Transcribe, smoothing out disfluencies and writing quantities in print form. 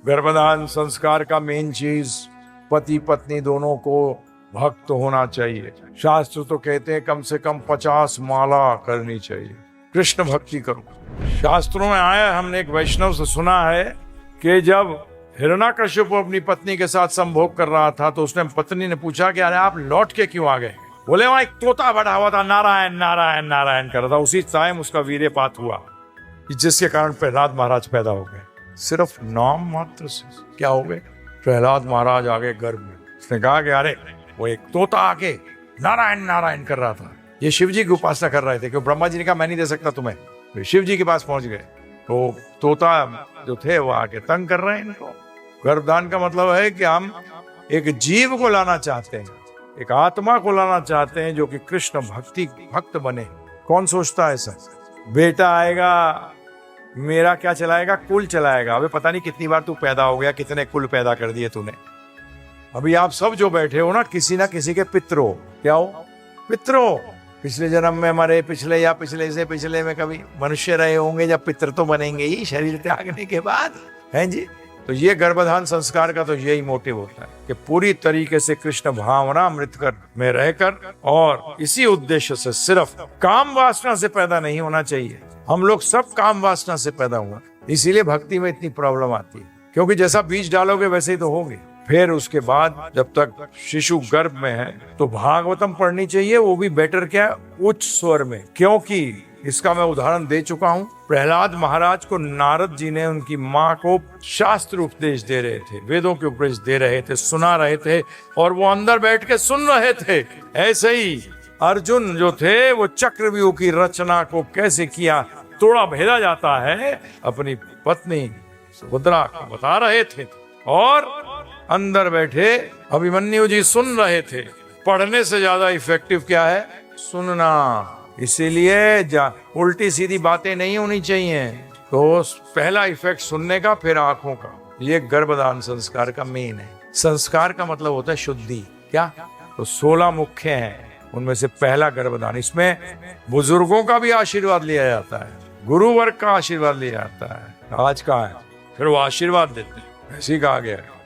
गर्भधान संस्कार का मेन चीज पति पत्नी दोनों को भक्त होना चाहिए। शास्त्र तो कहते हैं कम से कम 50 माला करनी चाहिए, कृष्ण भक्ति करो। शास्त्रों में आया, हमने एक वैष्णव से सुना है कि जब हिरण्याकश्यप अपनी पत्नी के साथ संभोग कर रहा था तो उसने पत्नी ने पूछा कि अरे आप लौट के क्यों आ गए? बोले वहां एक तोता बैठा हुआ था, नारायण नारायण नारायण कर रहा था। उसी टाइम उसका वीर्यपात हुआ, जिसके कारण प्रहलाद महाराज पैदा हो गए। सिर्फ नाम मात्र से क्या हो गए? प्रहलाद महाराज आ गए गर्भ में। उसने कहा कि अरे वो एक तोता आके नारायण नारायण कर रहा था, ये शिव जी की उपासना कर रहे थे। क्यों? ब्रह्मा जी ने कहा मैं नहीं दे सकता तुम्हें। तो शिव जी के पास पहुंच गए तो तोता जो थे वो आके तंग कर रहे हैं इनको। गर्भदान का मतलब है कि हम एक जीव को लाना चाहते हैं, एक आत्मा को लाना चाहते हैं जो कि कृष्ण भक्त बने। कौन सोचता है ऐसा? बेटा आएगा मेरा क्या चलाएगा? कुल चलाएगा। अबे पता नहीं कितनी बार तू पैदा हो गया, कितने कुल पैदा कर दिए तूने। अभी आप सब जो बैठे हो ना किसी के पित्र हो। क्या हो? पित्र हो। पिछले जन्म में मरे, पिछले या पिछले से पिछले में कभी मनुष्य रहे होंगे, जब पितर तो बनेंगे ही शरीर त्यागने के बाद, हैं जी। तो ये गर्भधान संस्कार का तो यही मोटिव होता है कि पूरी तरीके से कृष्ण भावना अमृत में रहकर, और इसी उद्देश्य से सिर्फ काम वासना से पैदा नहीं होना चाहिए। हम लोग सब काम वासना से पैदा हुआ, इसीलिए भक्ति में इतनी प्रॉब्लम आती है, क्योंकि जैसा बीज डालोगे वैसे ही तो होगे। फिर उसके बाद जब तक शिशु गर्भ में है तो भागवतम पढ़नी चाहिए, वो भी बेटर क्या है, उच्च स्वर में। क्योंकि इसका मैं उदाहरण दे चुका हूँ। प्रहलाद महाराज को नारद जी ने उनकी माँ को शास्त्र उपदेश दे रहे थे, वेदों के उपदेश दे रहे थे, सुना रहे थे, और वो अंदर बैठ के सुन रहे थे। ऐसे ही अर्जुन जो थे वो चक्रव्यूह की रचना को कैसे किया, तोड़ा भेजा जाता है, अपनी पत्नी सुभद्रा को बता रहे थे, और अंदर बैठे अभिमन्यु जी सुन रहे थे। पढ़ने से ज्यादा इफेक्टिव क्या है? सुनना। इसीलिए उल्टी सीधी बातें नहीं होनी चाहिए। तो पहला इफेक्ट सुनने का, फिर आंखों का। ये गर्भधान संस्कार का मेन है। संस्कार का मतलब होता है शुद्धि। क्या? तो 16 मुख्य हैं, उनमें से पहला गर्भधान। इसमें बुजुर्गों का भी आशीर्वाद लिया जाता है, गुरु वर्ग का आशीर्वाद लिया जाता है। आज का है, फिर वो आशीर्वाद देते हैं, ऐसी कहा गया है।